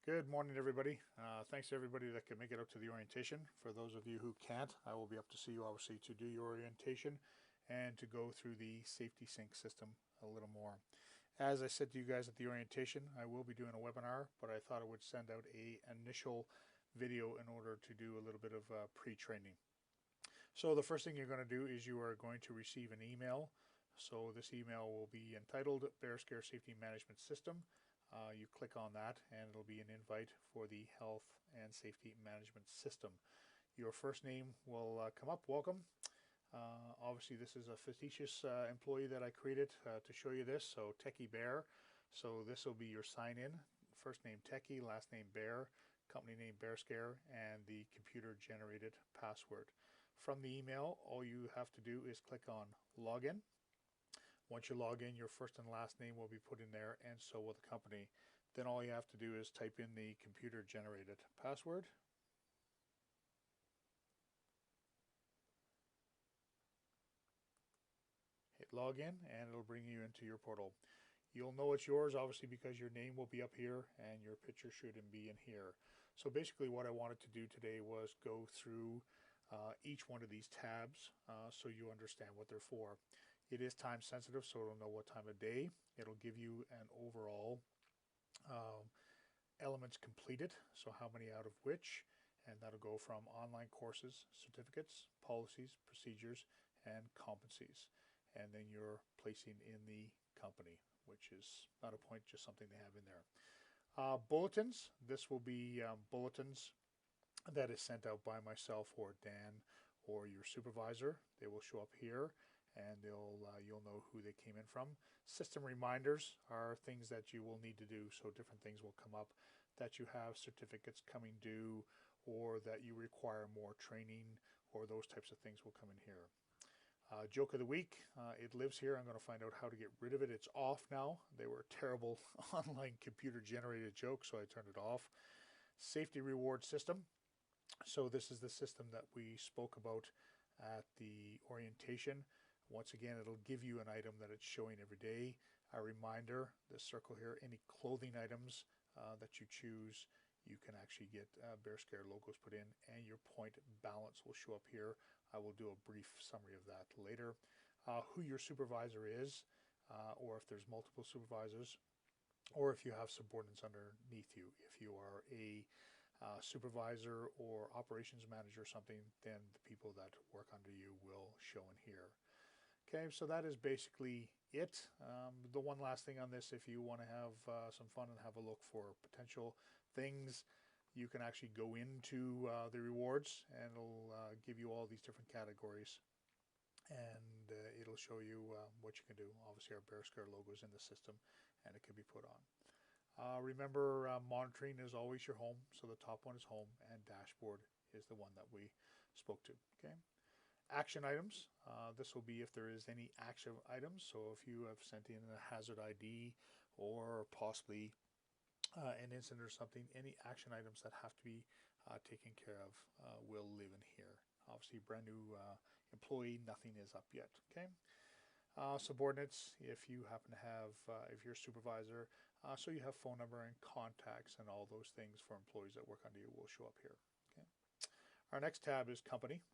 Good morning, everybody. Thanks to everybody that could make it up to the orientation. For those of you who can't, I will be up to see you, obviously, to do your orientation and to go through the Safety Sync system a little more. As I said to you guys at the orientation, I will be doing a webinar, but I thought I would send out a initial video in order to do a little bit of pre-training. So the first thing you're going to do is you are going to receive an email. So this email will be entitled Bear Scare Safety Management System. You click on that and it'll be an invite for the Health and Safety Management System. Your first name will come up, welcome. Obviously this is a fictitious employee that I created to show you this, so Techie Bear. So this will be your sign in, first name Techie, last name Bear, company name Bear Scare, and the computer generated password. From the email, all you have to do is click on login. Once you log in, your first and last name will be put in there, and so will the company. Then all you have to do is type in the computer generated password. Hit login and it'll bring you into your portal. You'll know it's yours obviously because your name will be up here and your picture shouldn't be in here. So basically what I wanted to do today was go through each one of these tabs so you understand what they're for. It is time sensitive, so it'll know what time of day. It'll give you an overall elements completed, so how many out of which, and that'll go from online courses, certificates, policies, procedures, and competencies. And then you're placing in the company, which is not a point, just something they have in there. Bulletins, this will be bulletins that is sent out by myself or Dan or your supervisor. They will show up here and you'll know who they came in from. System reminders are things that you will need to do, so different things will come up that you have certificates coming due or that you require more training, or those types of things will come in here. Joke of the week, it lives here. I'm going to find out how to get rid of it. It's off now. They were terrible online computer generated jokes, so I turned it off. Safety reward system. So this is the system that we spoke about at the orientation. Once again, it'll give you an item that it's showing every day. A reminder, the circle here, any clothing items that you choose, you can actually get Bear Scare logos put in, and your point balance will show up here. I will do a brief summary of that later. Who your supervisor is, or if there's multiple supervisors, or if you have subordinates underneath you. If you are a supervisor or operations manager or something, then the people that work under you will show in here. Okay, so that is basically it. The one last thing on this, if you want to have some fun and have a look for potential things, you can actually go into the rewards and it'll give you all these different categories, and it'll show you what you can do. Obviously our Bear Scare logo is in the system and it can be put on. Remember, monitoring is always your home, so the top one is home and dashboard is the one that we spoke to. Okay. Action items, this will be if there is any action items. So if you have sent in a hazard ID or possibly an incident or something, any action items that have to be taken care of will live in here. Obviously brand new employee, nothing is up yet. Okay. Subordinates, if you happen to have, if you're a supervisor, so you have phone number and contacts and all those things for employees that work under you will show up here. Okay. Our next tab is company.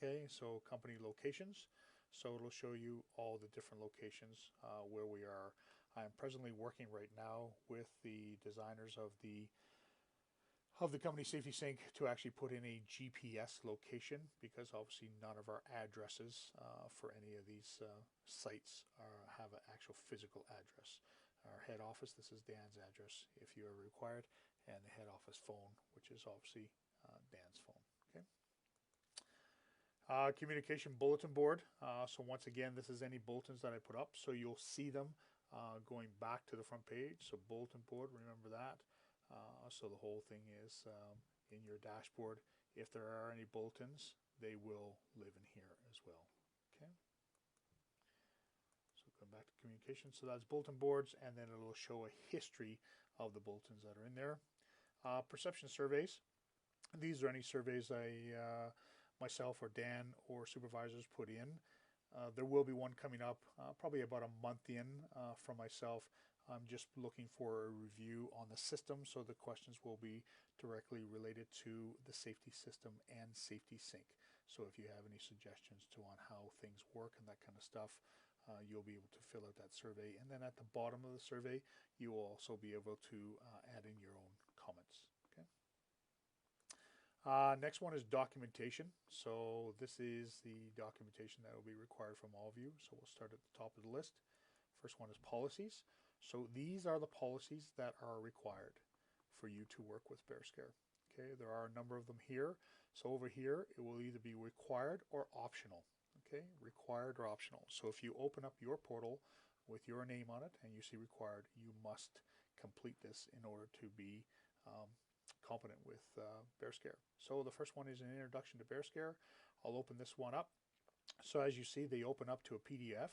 Okay, so company locations. So it'll show you all the different locations where we are. I'm presently working right now with the designers of the company Safety Sync to actually put in a GPS location, because obviously none of our addresses for any of these sites have an actual physical address. Our head office, this is Dan's address if you are required, and the head office phone, which is obviously Dan's phone. Okay. Communication bulletin board. So once again, this is any bulletins that I put up, so you'll see them going back to the front page. So bulletin board, remember that. So the whole thing is in your dashboard. If there are any bulletins, they will live in here as well. Okay. So going back to communication, so that's bulletin boards, and then it'll show a history of the bulletins that are in there. Perception surveys. These are any surveys myself or Dan or supervisors put in. There will be one coming up probably about a month in from myself I'm just looking for a review on the system, so the questions will be directly related to the safety system and safety sync. So if you have any suggestions on how things work and that kind of stuff, you'll be able to fill out that survey. And then at the bottom of the survey, you will also be able to add in your own comments. Okay. Next one is documentation. So this is the documentation that will be required from all of you. So we'll start at the top of the list. First one is policies. So these are the policies that are required for you to work with BearScare. Okay, there are a number of them here. So over here, it will either be required or optional. Okay, required or optional. So if you open up your portal with your name on it and you see required, you must complete this in order to be competent with BearScare. So the first one is an introduction to BearScare. I'll open this one up. So as you see, they open up to a PDF.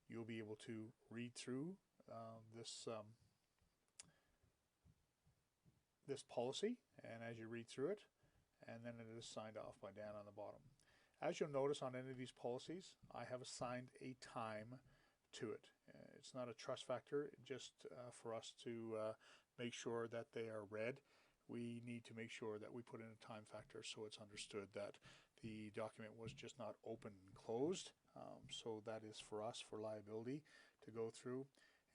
You'll be able to read through this policy, and as you read through it, and then it is signed off by Dan on the bottom. As you'll notice on any of these policies, I have assigned a time to it. It's not a trust factor, just for us to make sure that they are read. We need to make sure that we put in a time factor so it's understood that the document was just not open and closed. So that is for us, for liability, to go through.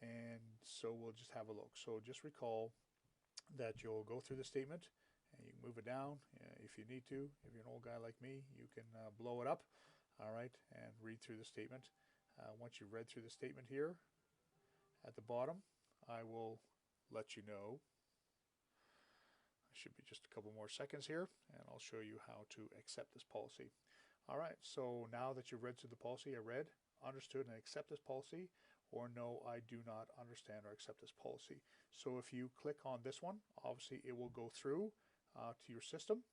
And so we'll just have a look. So just recall that you'll go through the statement and you can move it down if you need to. If you're an old guy like me, you can blow it up, all right, and read through the statement. Once you've read through the statement here, at the bottom, I will let you know. It should be just a couple more seconds here, and I'll show you how to accept this policy. All right, so now that you've read through the policy, I read, understood, and accept this policy, or no, I do not understand or accept this policy. So if you click on this one, obviously it will go through to your system.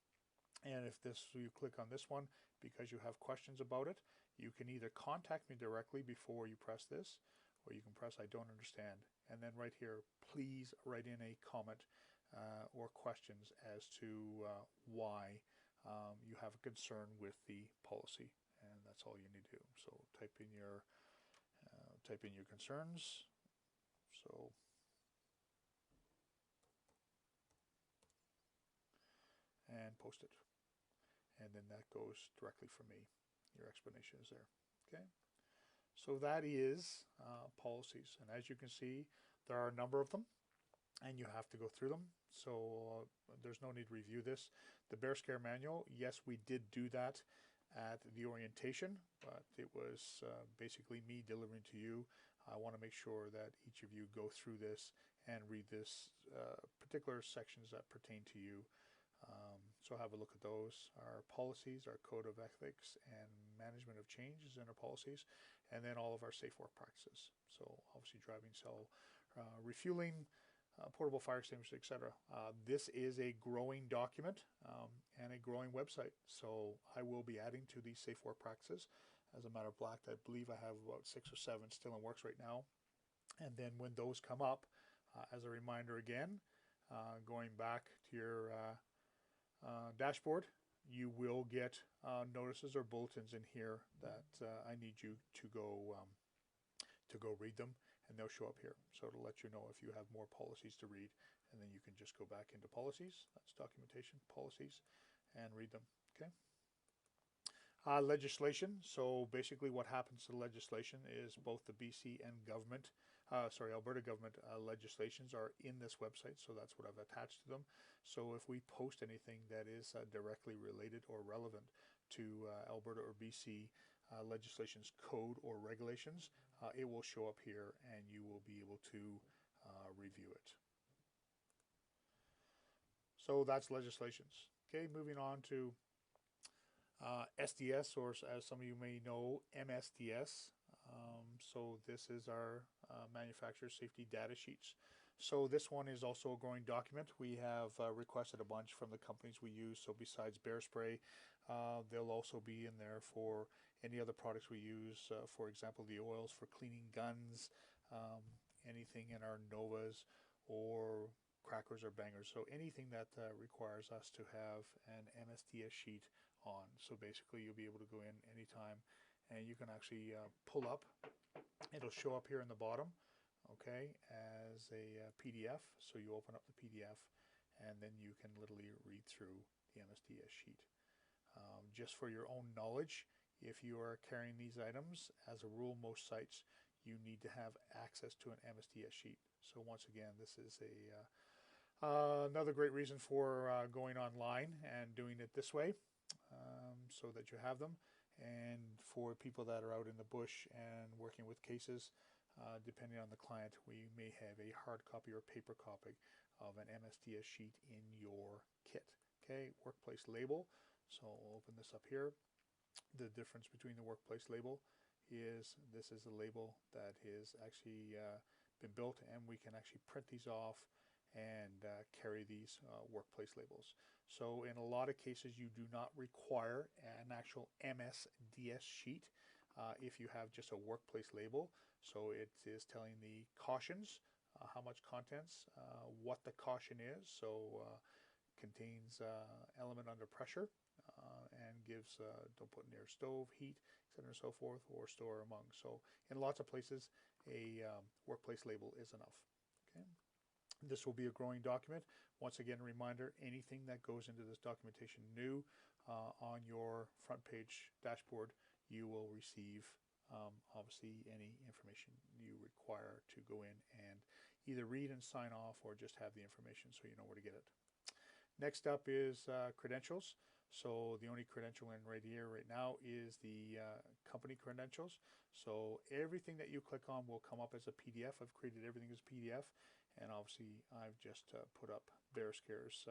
And if you click on this one because you have questions about it, you can either contact me directly before you press this, or you can press I don't understand. And then right here, please write in a comment or questions as to why you have a concern with the policy. And that's all you need to do. So type in your concerns. So and post it, and then that goes directly for me. Your explanation is there. Okay, so that is policies, and as you can see, there are a number of them, and you have to go through them. So there's no need to review this. The BearScare manual, yes, we did do that at the orientation, but it was basically me delivering to you. I want to make sure that each of you go through this and read this particular sections that pertain to you. So have a look at those. Our policies, our code of ethics and management of changes in our policies, and then all of our safe work practices. So obviously driving cell, refueling, portable fire extinguishers, etc. This is a growing document and a growing website. So I will be adding to these safe work practices. As a matter of fact, I believe I have about 6 or 7 still in works right now. And then when those come up, as a reminder again, going back to your dashboard, you will get notices or bulletins in here that I need you to go read them, and they'll show up here. So to let you know if you have more policies to read, and then you can just go back into policies, that's documentation, policies, and read them. Okay. Legislation. So basically what happens to the legislation is both the BC and Alberta government legislations are in this website, so that's what I've attached to them. So if we post anything that is directly related or relevant to Alberta or BC legislation's code or regulations, it will show up here and you will be able to review it. So that's legislations. Okay, moving on to SDS, or as some of you may know, MSDS. So this is our manufacturer safety data sheets. So this one is also a growing document. We have requested a bunch from the companies we use. So besides Bear Spray, they'll also be in there for any other products we use. For example, the oils for cleaning guns, anything in our Novas or crackers or bangers. So anything that requires us to have an MSDS sheet on. So basically you'll be able to go in anytime and you can actually pull up. It'll show up here in the bottom. okay, as a PDF. So you open up the PDF and then you can literally read through the MSDS sheet. Just for your own knowledge, if you are carrying these items, as a rule, most sites, you need to have access to an MSDS sheet. So once again, this is another great reason for going online and doing it this way, so that you have them. And for people that are out in the bush and working with cases, depending on the client, we may have a hard copy or paper copy of an MSDS sheet in your kit. Okay, workplace label. So I'll open this up here. The difference between the workplace label is this is a label that is actually been built, and we can actually print these off and carry these workplace labels. So in a lot of cases you do not require an actual MSDS sheet if you have just a workplace label. So it is telling the cautions, how much contents, what the caution is. So contains element under pressure, and gives don't put near stove, heat, etc. and so forth, or store among. So in lots of places a workplace label is enough. Okay. This will be a growing document. Once again, a reminder, anything that goes into this documentation new on your front page dashboard, you will receive obviously any information you require to go in and either read and sign off or just have the information so you know where to get it. Next up is credentials. So the only credential in right here right now is the company credentials. So everything that you click on will come up as a PDF. I've created everything as PDF, and obviously I've just put up Bearscare's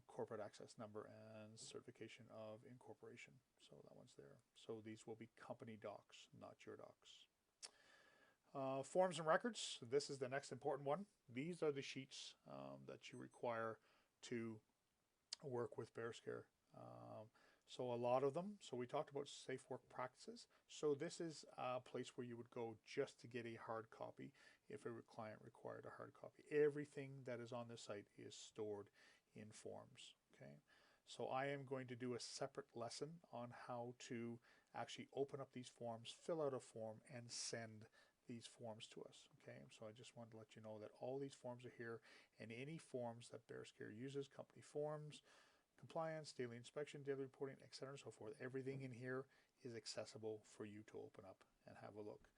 corporate access number and certification of incorporation. So that one's there. So these will be company docs, not your docs. Forms and records. This is the next important one. These are the sheets that you require to work with Bearscare. So a lot of them. So we talked about safe work practices. So this is a place where you would go just to get a hard copy if a client required a hard copy. Everything that is on this site is stored in forms. Okay. So I am going to do a separate lesson on how to actually open up these forms, fill out a form, and send these forms to us. Okay, so I just wanted to let you know that all these forms are here, and any forms that Bearscare uses, company forms, compliance, daily inspection, daily reporting, etc. and so forth, everything in here is accessible for you to open up and have a look.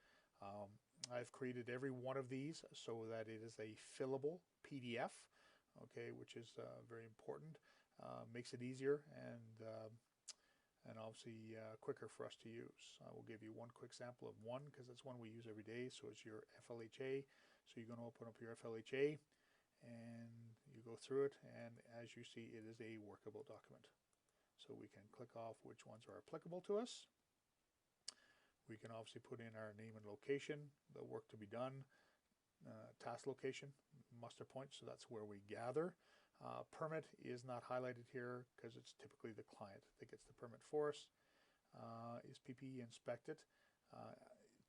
I've created every one of these so that it is a fillable PDF, okay, which is very important. Makes it easier and obviously quicker for us to use. I will give you one quick sample of one because it's one we use every day. So it's your FLHA. So you're going to open up your FLHA and you go through it, and as you see, it is a workable document. So we can click off which ones are applicable to us. We can obviously put in our name and location, the work to be done, task location, muster point, so that's where we gather. Permit is not highlighted here because it's typically the client that gets the permit for us. Is PPE inspected?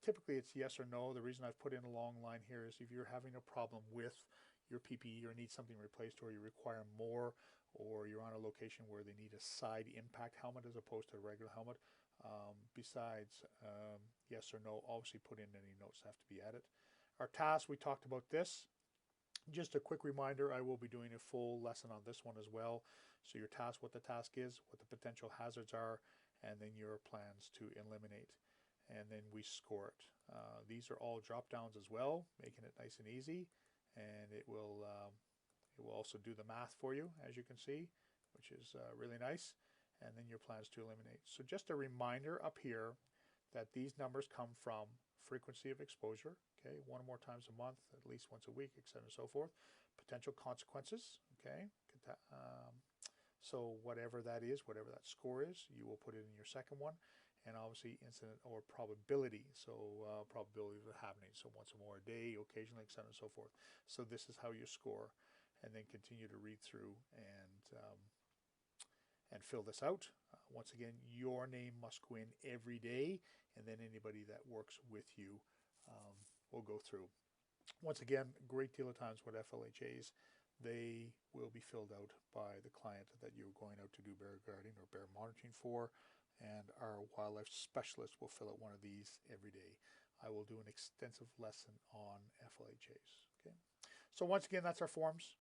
Typically it's yes or no. The reason I've put in a long line here is if you're having a problem with your PPE or need something replaced, or you require more, or you're on a location where they need a side impact helmet as opposed to a regular helmet, besides yes or no, obviously put in any notes that have to be added. Our task, we talked about this. Just a quick reminder, I will be doing a full lesson on this one as well. So your task, what the task is, what the potential hazards are, and then your plans to eliminate. And then we score it. These are all drop downs as well, making it nice and easy. And it will also do the math for you, as you can see, which is really nice. And then your plans to eliminate. So just a reminder up here that these numbers come from frequency of exposure, okay, one or more times a month, at least once a week, etc. and so forth. Potential consequences, okay. So whatever that is, whatever that score is, you will put it in your second one. And obviously incident or probability, so probability of it happening, so once or more a day, occasionally, etc. and so forth. So this is how you score, and then continue to read through and fill this out. Once again, your name must go in every day, and then anybody that works with you will go through. Once again, a great deal of times with FLHAs, they will be filled out by the client that you're going out to do bear guarding or bear monitoring for, and our wildlife specialist will fill out one of these every day. I will do an extensive lesson on FLHAs. Okay. So once again, that's our forms.